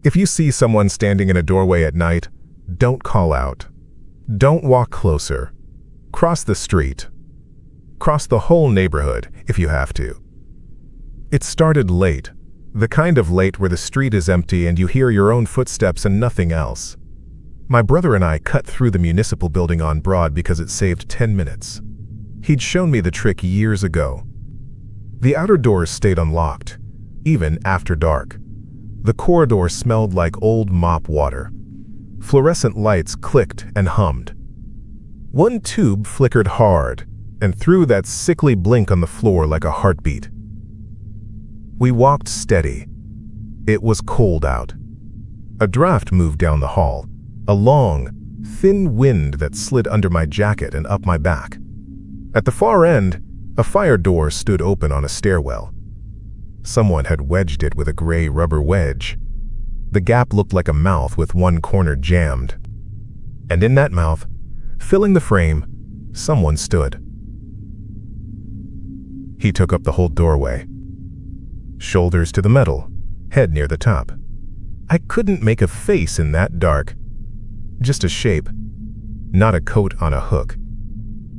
If you see someone standing in a doorway at night, don't call out. Don't walk closer. Cross the street. Cross the whole neighborhood if you have to. It started late, the kind of late where the street is empty and you hear your own footsteps and nothing else. My brother and I cut through the municipal building on Broad because it saved 10 minutes. He'd shown me the trick years ago. The outer doors stayed unlocked, even after dark. The corridor smelled like old mop water. Fluorescent lights clicked and hummed. One tube flickered hard and threw that sickly blink on the floor like a heartbeat. We walked steady. It was cold out. A draft moved down the hall, a long, thin wind that slid under my jacket and up my back. At the far end, a fire door stood open on a stairwell. Someone had wedged it with a gray rubber wedge. The gap looked like a mouth with one corner jammed. And in that mouth, filling the frame, someone stood. He took up the whole doorway. Shoulders to the metal, head near the top. I couldn't make a face in that dark. Just a shape, not a coat on a hook.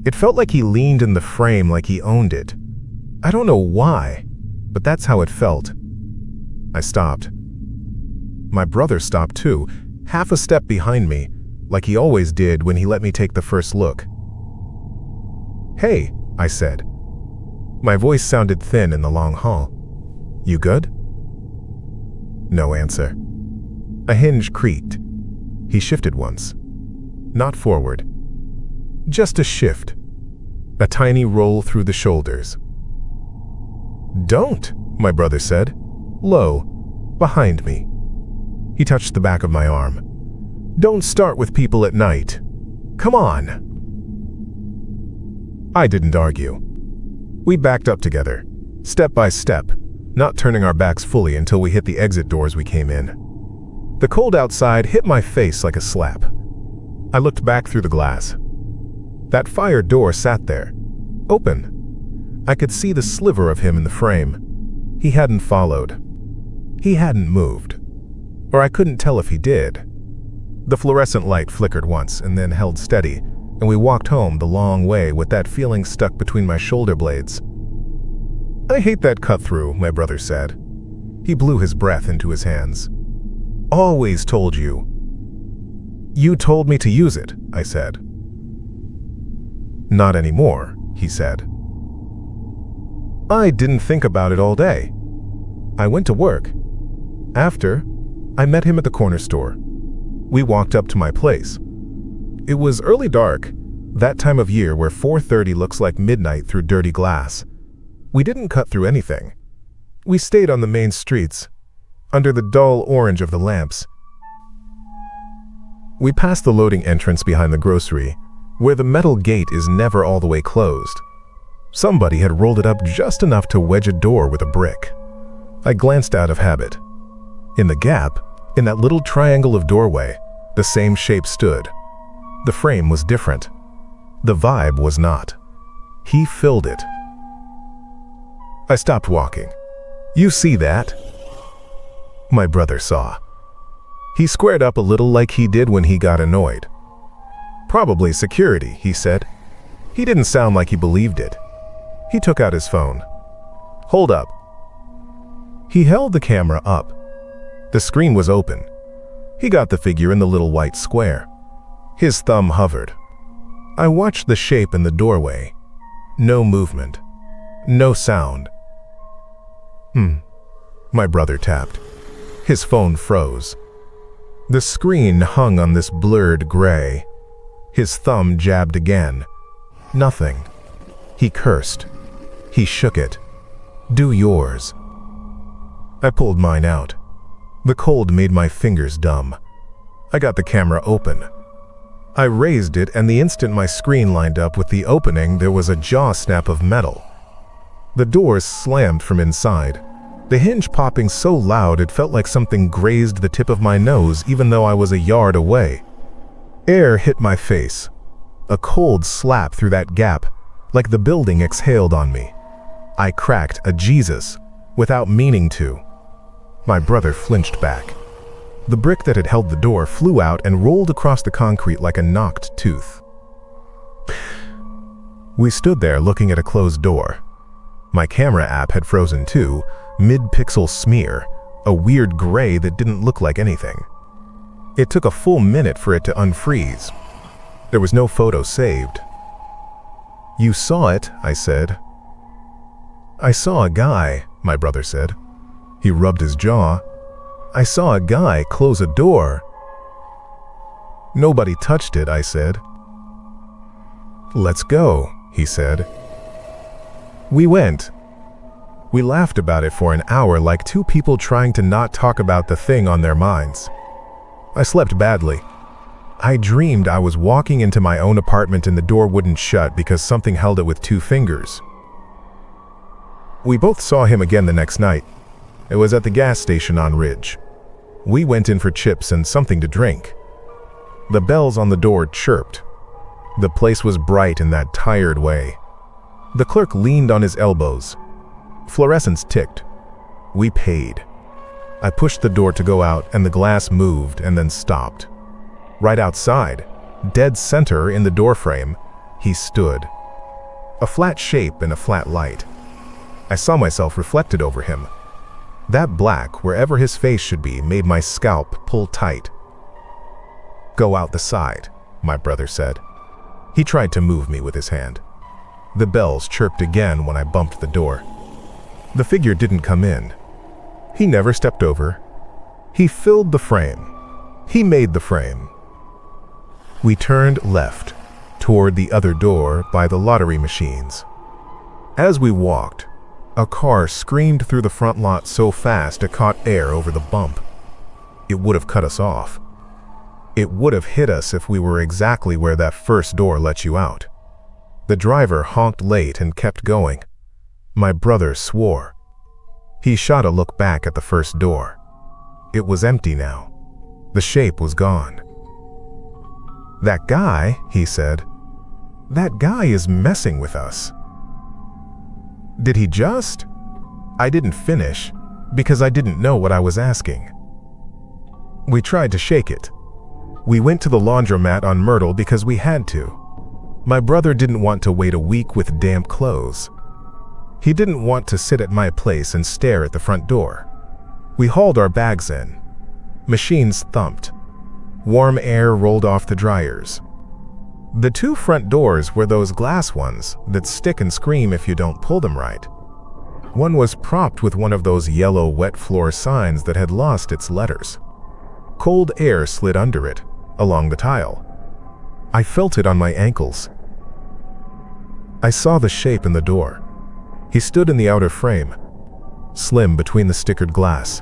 It felt like he leaned in the frame like he owned it. I don't know why, but that's how it felt. I stopped. My brother stopped too, half a step behind me, like he always did when he let me take the first look. "Hey," I said. My voice sounded thin in the long hall. "You good?" No answer. A hinge creaked. He shifted once. Not forward. Just a shift. A tiny roll through the shoulders. "Don't," my brother said, low, behind me. He touched the back of my arm. "Don't start with people at night. Come on." I didn't argue. We backed up together, step by step, not turning our backs fully until we hit the exit doors we came in. The cold outside hit my face like a slap. I looked back through the glass. That fire door sat there, open. I could see the sliver of him in the frame. He hadn't followed. He hadn't moved. Or I couldn't tell if he did. The fluorescent light flickered once and then held steady, and we walked home the long way with that feeling stuck between my shoulder blades. "I hate that cut-through," my brother said. He blew his breath into his hands. "Always told you." "You told me to use it," I said. "Not anymore," he said. I didn't think about it all day. I went to work. After, I met him at the corner store. We walked up to my place. It was early dark, that time of year where 4:30 looks like midnight through dirty glass. We didn't cut through anything. We stayed on the main streets, under the dull orange of the lamps. We passed the loading entrance behind the grocery, where the metal gate is never all the way closed. Somebody had rolled it up just enough to wedge a door with a brick. I glanced out of habit. In the gap, in that little triangle of doorway, the same shape stood. The frame was different. The vibe was not. He filled it. I stopped walking. "You see that?" My brother saw. He squared up a little like he did when he got annoyed. "Probably security," he said. He didn't sound like he believed it. He took out his phone. "Hold up." He held the camera up. The screen was open. He got the figure in the little white square. His thumb hovered. I watched the shape in the doorway. No movement. No sound. My brother tapped. His phone froze. The screen hung on this blurred gray. His thumb jabbed again. Nothing. He cursed. He shook it. "Do yours." I pulled mine out. The cold made my fingers dumb. I got the camera open. I raised it, and the instant my screen lined up with the opening, there was a jaw snap of metal. The doors slammed from inside, the hinge popping so loud it felt like something grazed the tip of my nose even though I was a yard away. Air hit my face. A cold slap through that gap, like the building exhaled on me. I cracked a Jesus, without meaning to. My brother flinched back. The brick that had held the door flew out and rolled across the concrete like a knocked tooth. We stood there looking at a closed door. My camera app had frozen too, mid-pixel smear, a weird gray that didn't look like anything. It took a full minute for it to unfreeze. There was no photo saved. "You saw it," I said. "I saw a guy," my brother said. He rubbed his jaw. "I saw a guy close a door." "Nobody touched it," I said. "Let's go," he said. We went. We laughed about it for an hour like two people trying to not talk about the thing on their minds. I slept badly. I dreamed I was walking into my own apartment and the door wouldn't shut because something held it with 2 fingers. We both saw him again the next night. It was at the gas station on Ridge. We went in for chips and something to drink. The bells on the door chirped. The place was bright in that tired way. The clerk leaned on his elbows. Fluorescents ticked. We paid. I pushed the door to go out and the glass moved and then stopped. Right outside, dead center in the doorframe, he stood. A flat shape in a flat light. I saw myself reflected over him. That black, wherever his face should be, made my scalp pull tight. "Go out the side," my brother said. He tried to move me with his hand. The bells chirped again when I bumped the door. The figure didn't come in. He never stepped over. He filled the frame. He made the frame. We turned left, toward the other door by the lottery machines. As we walked, a car screamed through the front lot so fast it caught air over the bump. It would have cut us off. It would have hit us if we were exactly where that first door let you out. The driver honked late and kept going. My brother swore. He shot a look back at the first door. It was empty now. The shape was gone. "That guy," he said, "that guy is messing with us." Did he just? I didn't finish, because I didn't know what I was asking. We tried to shake it. We went to the laundromat on Myrtle because we had to. My brother didn't want to wait a week with damp clothes. He didn't want to sit at my place and stare at the front door. We hauled our bags in. Machines thumped. Warm air rolled off the dryers. The 2 front doors were those glass ones that stick and scream if you don't pull them right. One was propped with one of those yellow wet floor signs that had lost its letters. Cold air slid under it, along the tile. I felt it on my ankles. I saw the shape in the door. He stood in the outer frame, slim between the stickered glass.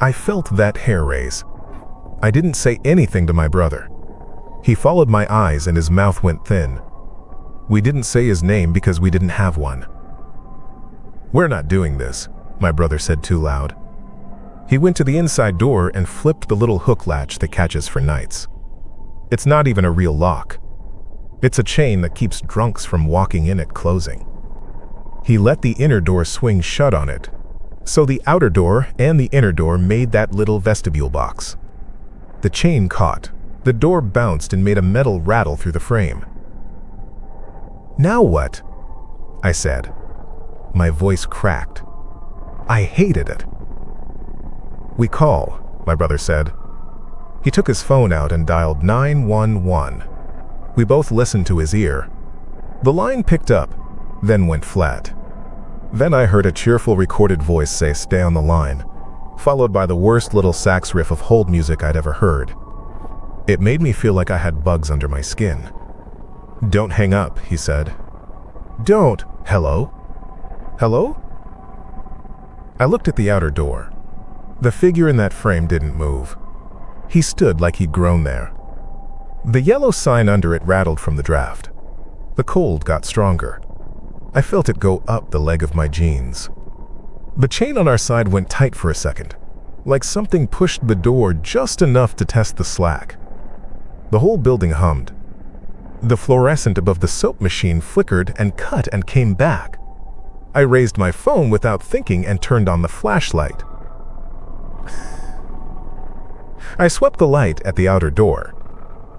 I felt that hair raise. I didn't say anything to my brother. He followed my eyes and his mouth went thin. We didn't say his name because we didn't have one. "We're not doing this," my brother said too loud. He went to the inside door and flipped the little hook latch that catches for nights. It's not even a real lock. It's a chain that keeps drunks from walking in it closing. He let the inner door swing shut on it, so the outer door and the inner door made that little vestibule box. The chain caught. The door bounced and made a metal rattle through the frame. "Now what?" I said. My voice cracked. I hated it. "We call," my brother said. He took his phone out and dialed 911. We both listened to his ear. The line picked up, then went flat. Then I heard a cheerful recorded voice say, "Stay on the line," followed by the worst little sax riff of hold music I'd ever heard. It made me feel like I had bugs under my skin. "Don't hang up," he said. "Don't. Hello? Hello?" I looked at the outer door. The figure in that frame didn't move. He stood like he'd grown there. The yellow sign under it rattled from the draft. The cold got stronger. I felt it go up the leg of my jeans. The chain on our side went tight for a second, like something pushed the door just enough to test the slack. The whole building hummed. The fluorescent above the soap machine flickered and cut and came back. I raised my phone without thinking and turned on the flashlight. I swept the light at the outer door.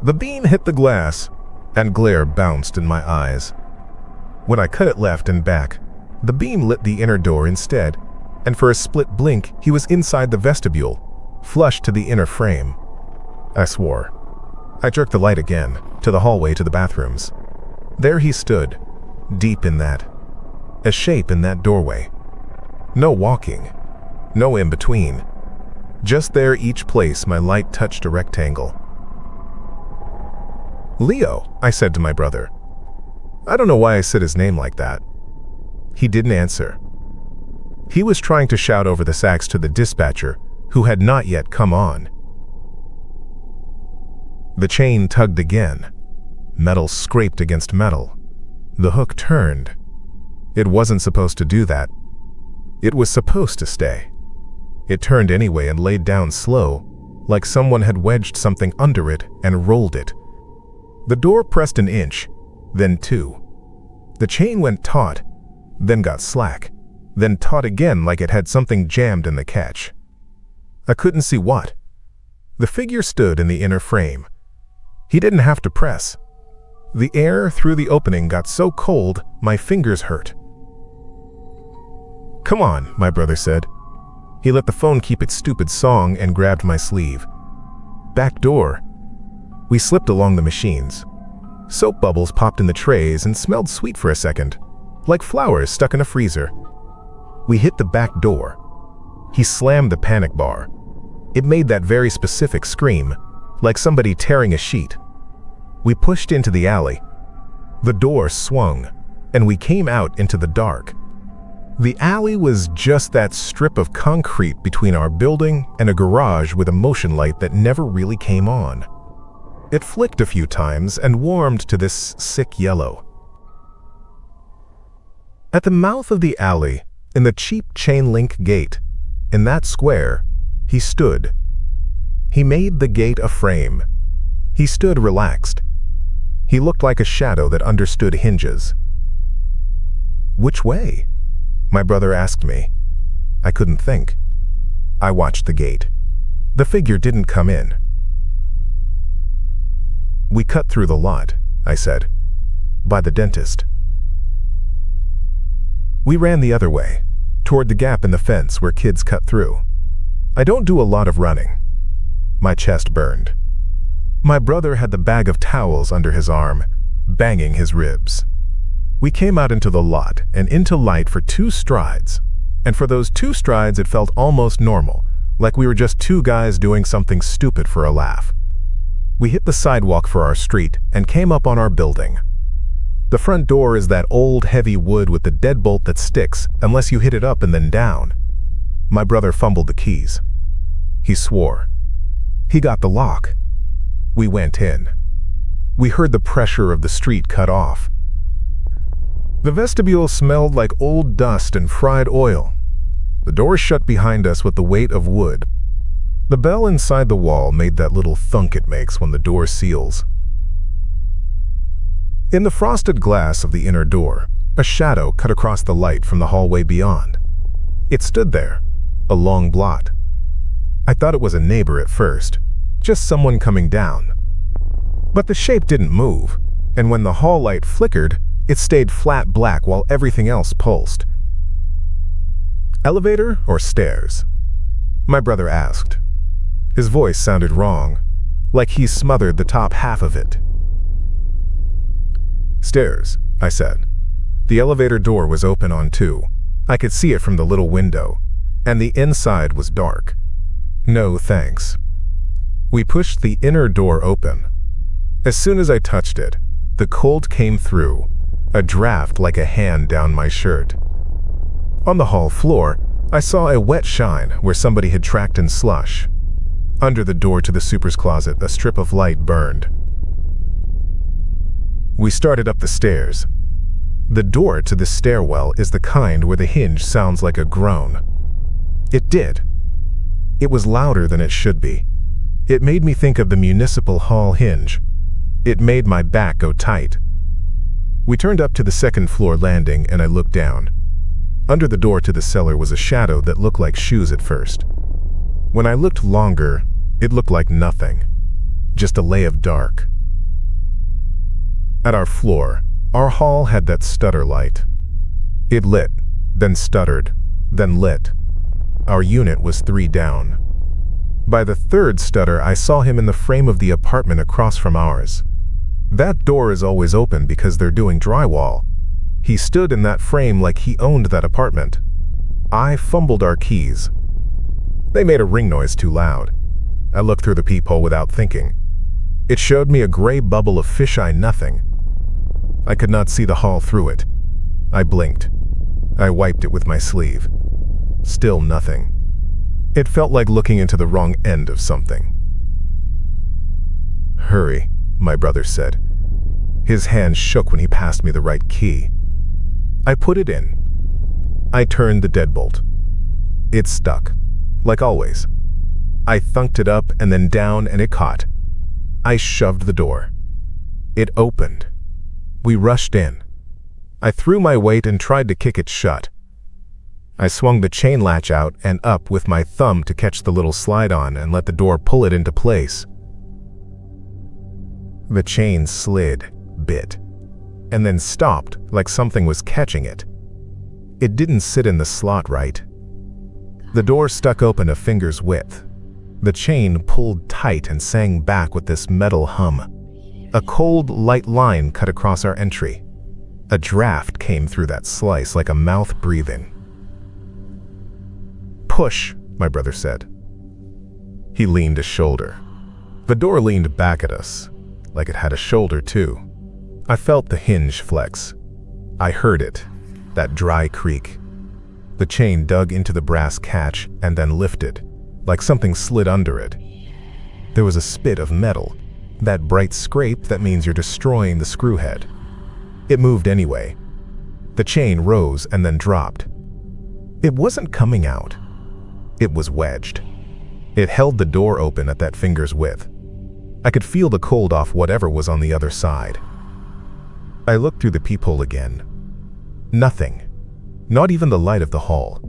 The beam hit the glass, and glare bounced in my eyes. When I cut it left and back, the beam lit the inner door instead, and for a split blink, he was inside the vestibule, flush to the inner frame. I swore. I jerked the light again, to the hallway to the bathrooms. There he stood, deep in that. A shape in that doorway. No walking. No in between. Just there each place my light touched a rectangle. "Leo," I said to my brother. I don't know why I said his name like that. He didn't answer. He was trying to shout over the sax to the dispatcher, who had not yet come on. The chain tugged again. Metal scraped against metal. The hook turned. It wasn't supposed to do that. It was supposed to stay. It turned anyway and laid down slow, like someone had wedged something under it and rolled it. The door pressed an inch, then two. The chain went taut, then got slack, then taut again like it had something jammed in the catch. I couldn't see what. The figure stood in the inner frame. He didn't have to press. The air through the opening got so cold, my fingers hurt. "Come on," my brother said. He let the phone keep its stupid song and grabbed my sleeve. Back door. We slipped along the machines. Soap bubbles popped in the trays and smelled sweet for a second, like flowers stuck in a freezer. We hit the back door. He slammed the panic bar. It made that very specific scream, like somebody tearing a sheet. We pushed into the alley. The door swung, and we came out into the dark. The alley was just that strip of concrete between our building and a garage with a motion light that never really came on. It flicked a few times and warmed to this sick yellow. At the mouth of the alley, in the cheap chain-link gate, in that square, he stood. He made the gate a frame. He stood relaxed. He looked like a shadow that understood hinges. "Which way?" my brother asked me. I couldn't think. I watched the gate. The figure didn't come in. "We cut through the lot," I said. "By the dentist." We ran the other way, toward the gap in the fence where kids cut through. I don't do a lot of running. My chest burned. My brother had the bag of towels under his arm, banging his ribs. We came out into the lot and into light for 2 strides, and for those 2 strides it felt almost normal, like we were just 2 guys doing something stupid for a laugh. We hit the sidewalk for our street and came up on our building. The front door is that old heavy wood with the deadbolt that sticks unless you hit it up and then down. My brother fumbled the keys. He swore. He got the lock. We went in. We heard the pressure of the street cut off. The vestibule smelled like old dust and fried oil. The door shut behind us with the weight of wood. The bell inside the wall made that little thunk it makes when the door seals. In the frosted glass of the inner door, a shadow cut across the light from the hallway beyond. It stood there, a long blot. I thought it was a neighbor at first, just someone coming down. But the shape didn't move, and when the hall light flickered, it stayed flat black while everything else pulsed. "Elevator or stairs?" my brother asked. His voice sounded wrong, like he smothered the top half of it. "Stairs," I said. The elevator door was open on 2. I could see it from the little window, and the inside was dark. "No, thanks." We pushed the inner door open. As soon as I touched it, the cold came through, a draft like a hand down my shirt. On the hall floor, I saw a wet shine where somebody had tracked in slush. Under the door to the super's closet, a strip of light burned. We started up the stairs. The door to the stairwell is the kind where the hinge sounds like a groan. It did. It was louder than it should be. It made me think of the municipal hall hinge. It made my back go tight. We turned up to the second floor landing and I looked down. Under the door to the cellar was a shadow that looked like shoes at first. When I looked longer, It looked like nothing, just a lay of dark. At our floor, our hall had that stutter light. It lit, then stuttered, then lit. Our unit was 3 down. By the 3rd stutter, I saw him in the frame of the apartment across from ours. That door is always open because they're doing drywall. He stood in that frame like he owned that apartment. I fumbled our keys. They made a ring noise too loud. I looked through the peephole without thinking. It showed me a gray bubble of fisheye nothing. I could not see the hall through it. I blinked. I wiped it with my sleeve. Still nothing. It felt like looking into the wrong end of something. "Hurry," my brother said. His hand shook when he passed me the right key. I put it in. I turned the deadbolt. It stuck, like always. I thunked it up and then down and it caught. I shoved the door. It opened. We rushed in. I threw my weight and tried to kick it shut. I swung the chain latch out and up with my thumb to catch the little slide-on and let the door pull it into place. The chain slid, bit, and then stopped like something was catching it. It didn't sit in the slot right. The door stuck open a finger's width. The chain pulled tight and sang back with this metal hum. A cold, light line cut across our entry. A draft came through that slice like a mouth breathing. "Push," my brother said. He leaned a shoulder. The door leaned back at us, like it had a shoulder too. I felt the hinge flex. I heard it, that dry creak. The chain dug into the brass catch and then lifted, like something slid under it. There was a spit of metal, that bright scrape that means you're destroying the screw head. It moved anyway. The chain rose and then dropped. It wasn't coming out. It was wedged. It held the door open at that finger's width. I could feel the cold off whatever was on the other side. I looked through the peephole again. Nothing. Not even the light of the hall.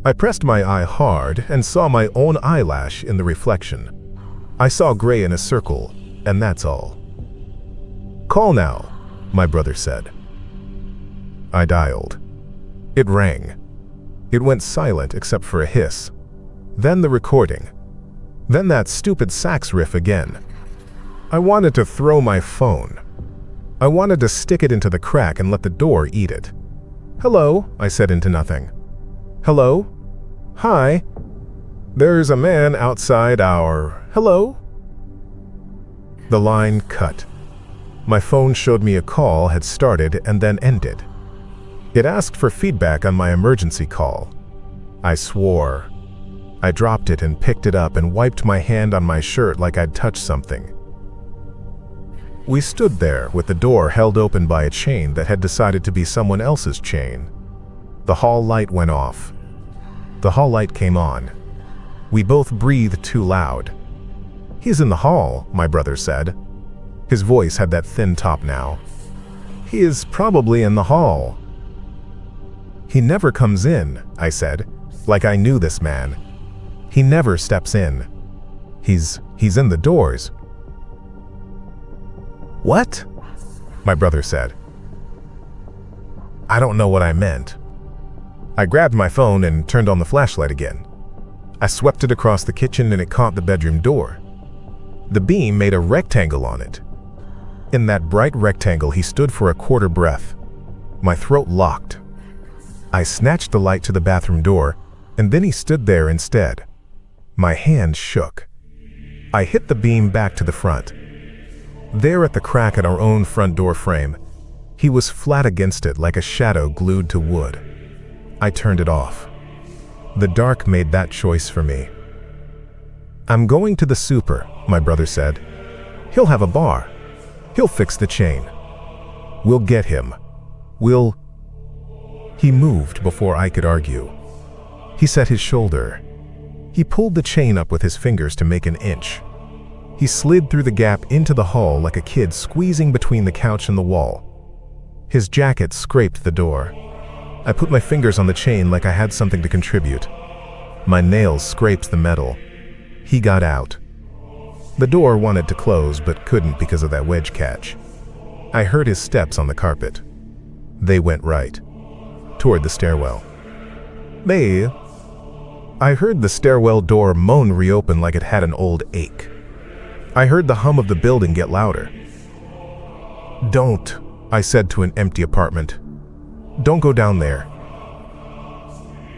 I pressed my eye hard and saw my own eyelash in the reflection. I saw gray in a circle, and that's all. "Call now," my brother said. I dialed. It rang. It went silent except for a hiss. Then the recording. Then that stupid sax riff again. I wanted to throw my phone. I wanted to stick it into the crack and let the door eat it. "Hello," I said into nothing. "Hello? Hi. There's a man outside our... Hello?" The line cut. My phone showed me a call had started and then ended. It asked for feedback on my emergency call. I swore. I dropped it and picked it up and wiped my hand on my shirt like I'd touched something. We stood there with the door held open by a chain that had decided to be someone else's chain. The hall light went off. The hall light came on. We both breathed too loud. "He's in the hall," my brother said. His voice had that thin top now. "He is probably in the hall." "He never comes in," I said, like I knew this man. "He never steps in. He's in the doors." "What?" my brother said. I don't know what I meant. I grabbed my phone and turned on the flashlight again. I swept it across the kitchen and it caught the bedroom door. The beam made a rectangle on it. In that bright rectangle, he stood for a quarter breath. My throat locked. I snatched the light to the bathroom door, and then he stood there instead. My hand shook. I hit the beam back to the front. There at the crack in our own front door frame, he was flat against it like a shadow glued to wood. I turned it off. The dark made that choice for me. "I'm going to the super," my brother said. "He'll have a bar. He'll fix the chain. We'll get him. We'll..." He moved before I could argue. He set his shoulder. He pulled the chain up with his fingers to make an inch. He slid through the gap into the hall like a kid squeezing between the couch and the wall. His jacket scraped the door. I put my fingers on the chain like I had something to contribute. My nails scraped the metal. He got out. The door wanted to close but couldn't because of that wedge catch. I heard his steps on the carpet. They went right, toward the stairwell. I heard the stairwell door moan reopen like it had an old ache. I heard the hum of the building get louder. "Don't," I said to an empty apartment. "Don't go down there."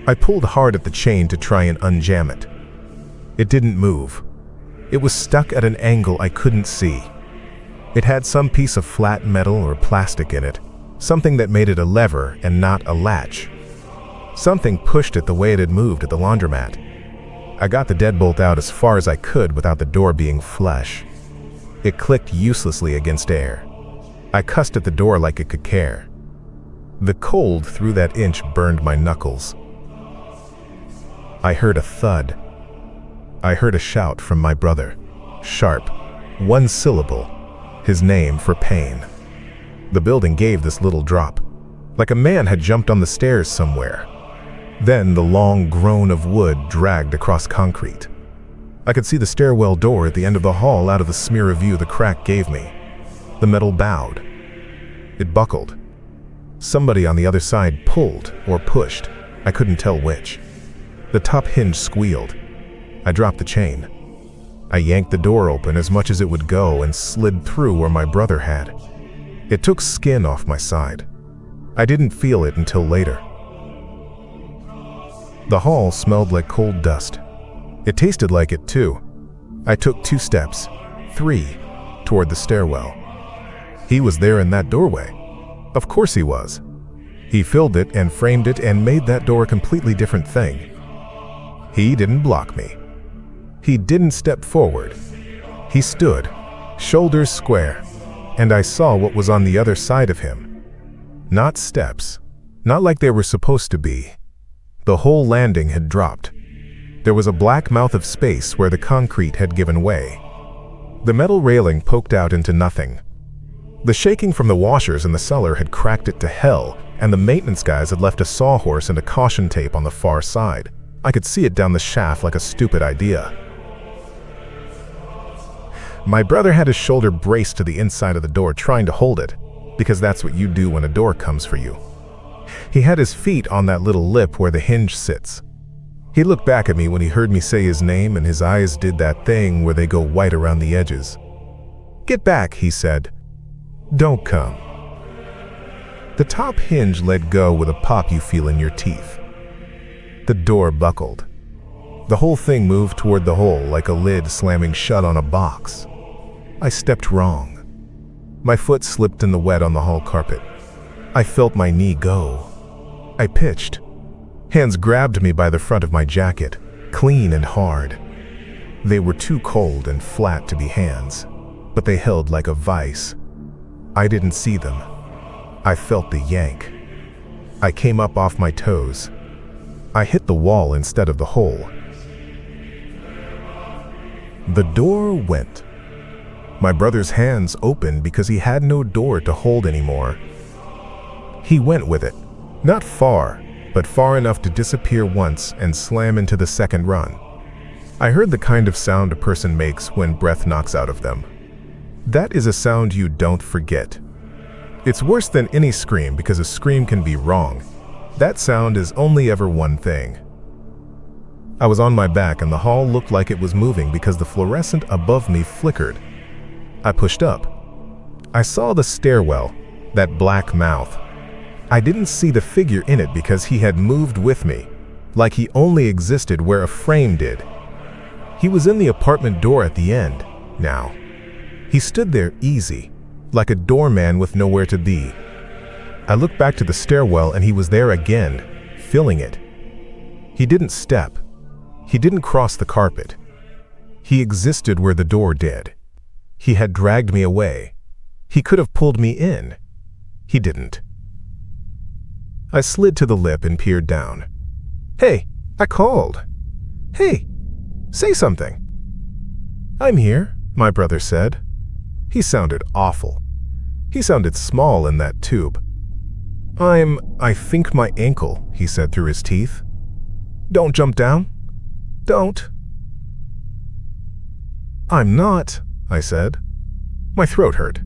I pulled hard at the chain to try and unjam it. It didn't move. It was stuck at an angle I couldn't see. It had some piece of flat metal or plastic in it, something that made it a lever and not a latch. Something pushed it the way it had moved at the laundromat. I got the deadbolt out as far as I could without the door being flush. It clicked uselessly against air. I cussed at the door like it could care. The cold through that inch burned my knuckles. I heard a thud. I heard a shout from my brother. Sharp, one syllable, his name for pain. The building gave this little drop, like a man had jumped on the stairs somewhere. Then the long groan of wood dragged across concrete. I could see the stairwell door at the end of the hall out of the smear of view the crack gave me. The metal bowed. It buckled. Somebody on the other side pulled or pushed. I couldn't tell which. The top hinge squealed. I dropped the chain. I yanked the door open as much as it would go and slid through where my brother had. It took skin off my side. I didn't feel it until later. The hall smelled like cold dust. It tasted like it too. I took 2 steps, 3, toward the stairwell. He was there in that doorway. Of course he was. He filled it and framed it and made that door a completely different thing. He didn't block me. He didn't step forward. He stood, shoulders square, and I saw what was on the other side of him. Not steps, not like they were supposed to be. The whole landing had dropped. There was a black mouth of space where the concrete had given way. The metal railing poked out into nothing. The shaking from the washers in the cellar had cracked it to hell, and the maintenance guys had left a sawhorse and a caution tape on the far side. I could see it down the shaft like a stupid idea. My brother had his shoulder braced to the inside of the door, trying to hold it, because that's what you do when a door comes for you. He had his feet on that little lip where the hinge sits. He looked back at me when he heard me say his name, and his eyes did that thing where they go white around the edges. "Get back," he said. "Don't come." The top hinge let go with a pop you feel in your teeth. The door buckled. The whole thing moved toward the hole like a lid slamming shut on a box. I stepped wrong. My foot slipped in the wet on the hall carpet. I felt my knee go. I pitched. Hands grabbed me by the front of my jacket, clean and hard. They were too cold and flat to be hands, but they held like a vice. I didn't see them. I felt the yank. I came up off my toes. I hit the wall instead of the hole. The door went. My brother's hands opened because he had no door to hold anymore. He went with it, not far, but far enough to disappear once and slam into the second run. I heard the kind of sound a person makes when breath knocks out of them. That is a sound you don't forget. It's worse than any scream because a scream can be wrong. That sound is only ever one thing. I was on my back and the hall looked like it was moving because the fluorescent above me flickered. I pushed up. I saw the stairwell, that black mouth. I didn't see the figure in it because he had moved with me, like he only existed where a frame did. He was in the apartment door at the end, now. He stood there easy, like a doorman with nowhere to be. I looked back to the stairwell and he was there again, filling it. He didn't step. He didn't cross the carpet. He existed where the door did. He had dragged me away. He could have pulled me in. He didn't. I slid to the lip and peered down. "Hey, I called. Hey, say something." "I'm here," my brother said. He sounded awful. He sounded small in that tube. I think my ankle," he said through his teeth. "Don't jump down. Don't." "I'm not," I said. My throat hurt.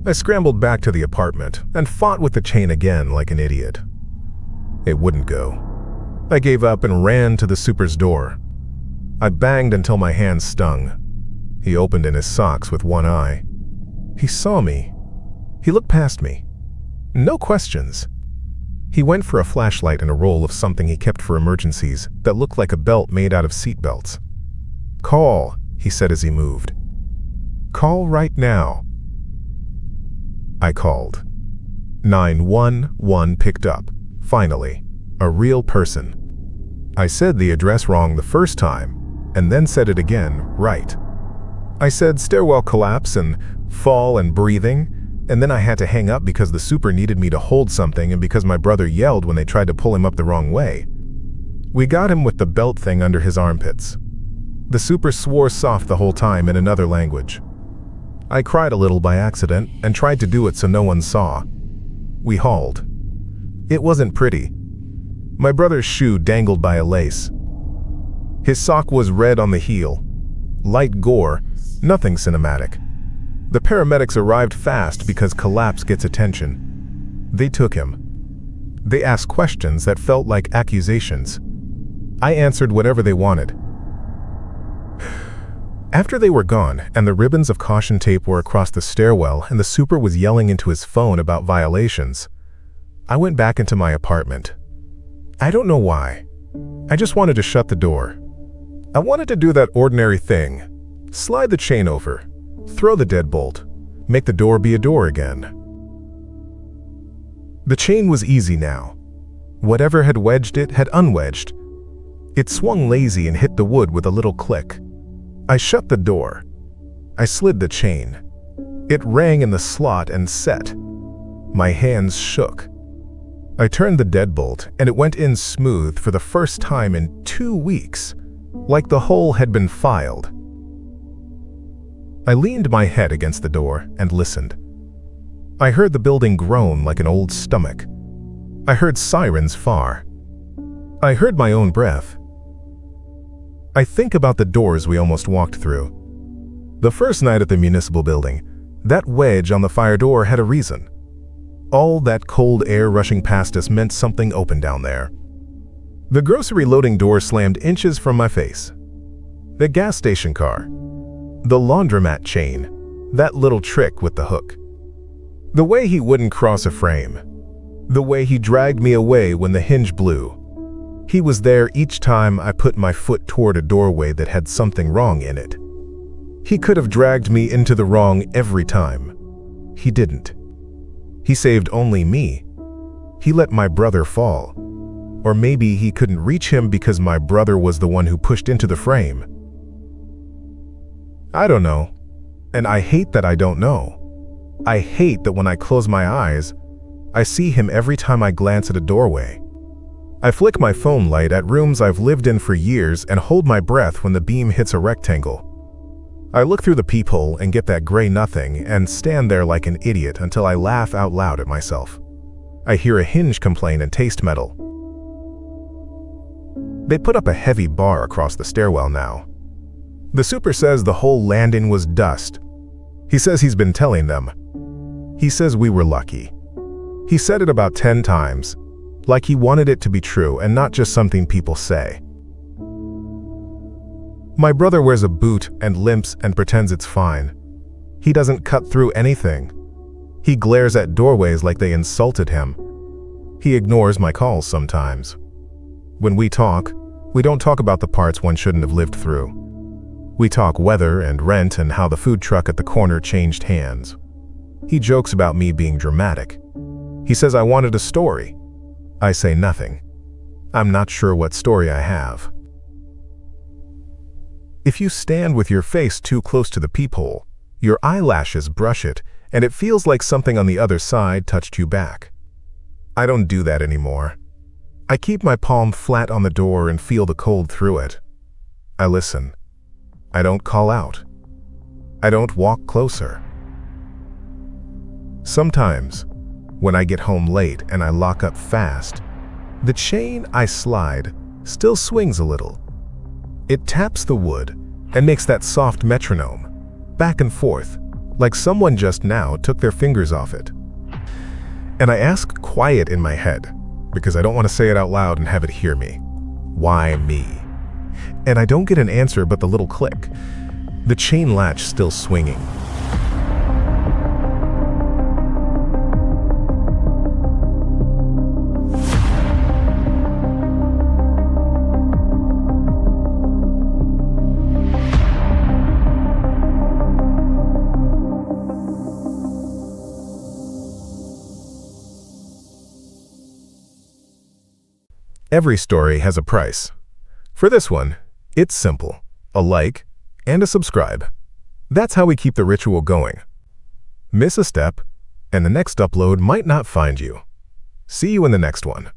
I scrambled back to the apartment and fought with the chain again like an idiot. It wouldn't go. I gave up and ran to the super's door. I banged until my hands stung. He opened in his socks with one eye. He saw me. He looked past me. No questions. He went for a flashlight and a roll of something he kept for emergencies that looked like a belt made out of seat belts. "Call," he said as he moved. "Call right now." I called. 911 picked up. Finally, a real person. I said the address wrong the first time, and then said it again right. I said stairwell collapse and fall and breathing, and then I had to hang up because the super needed me to hold something and because my brother yelled when they tried to pull him up the wrong way. We got him with the belt thing under his armpits. The super swore soft the whole time in another language. I cried a little by accident and tried to do it so no one saw. We hauled. It wasn't pretty. My brother's shoe dangled by a lace. His sock was red on the heel. Light gore, nothing cinematic. The paramedics arrived fast because collapse gets attention. They took him. They asked questions that felt like accusations. I answered whatever they wanted. After they were gone and the ribbons of caution tape were across the stairwell and the super was yelling into his phone about violations, I went back into my apartment. I don't know why. I just wanted to shut the door. I wanted to do that ordinary thing. Slide the chain over. Throw the deadbolt. Make the door be a door again. The chain was easy now. Whatever had wedged it had unwedged. It swung lazy and hit the wood with a little click. I shut the door. I slid the chain. It rang in the slot and set. My hands shook. I turned the deadbolt and it went in smooth for the first time in 2 weeks, like the hole had been filed. I leaned my head against the door and listened. I heard the building groan like an old stomach. I heard sirens far. I heard my own breath. I think about the doors we almost walked through. The first night at the municipal building, that wedge on the fire door had a reason. All that cold air rushing past us meant something open down there. The grocery loading door slammed inches from my face. The gas station car. The laundromat chain. That little trick with the hook. The way he wouldn't cross a frame. The way he dragged me away when the hinge blew. He was there each time I put my foot toward a doorway that had something wrong in it. He could have dragged me into the wrong every time. He didn't. He saved only me. He let my brother fall. Or maybe he couldn't reach him because my brother was the one who pushed into the frame. I don't know. And I hate that I don't know. I hate that when I close my eyes, I see him every time I glance at a doorway. I flick my phone light at rooms I've lived in for years and hold my breath when the beam hits a rectangle. I look through the peephole and get that gray nothing and stand there like an idiot until I laugh out loud at myself. I hear a hinge complain and taste metal. They put up a heavy bar across the stairwell now. The super says the whole landing was dust. He says he's been telling them. He says we were lucky. He said it about 10 times, like he wanted it to be true and not just something people say. My brother wears a boot and limps and pretends it's fine. He doesn't cut through anything. He glares at doorways like they insulted him. He ignores my calls sometimes. When we talk, we don't talk about the parts one shouldn't have lived through. We talk weather and rent and how the food truck at the corner changed hands. He jokes about me being dramatic. He says I wanted a story. I say nothing. I'm not sure what story I have. If you stand with your face too close to the peephole, your eyelashes brush it, and it feels like something on the other side touched you back. I don't do that anymore. I keep my palm flat on the door and feel the cold through it. I listen. I don't call out. I don't walk closer. Sometimes, when I get home late and I lock up fast, the chain I slide still swings a little. It taps the wood, and makes that soft metronome, back and forth, like someone just now took their fingers off it. And I ask quiet in my head, because I don't want to say it out loud and have it hear me. Why me? And I don't get an answer but the little click, the chain latch still swinging. Every story has a price. For this one, it's simple: a like and a subscribe. That's how we keep the ritual going. Miss a step, and the next upload might not find you. See you in the next one.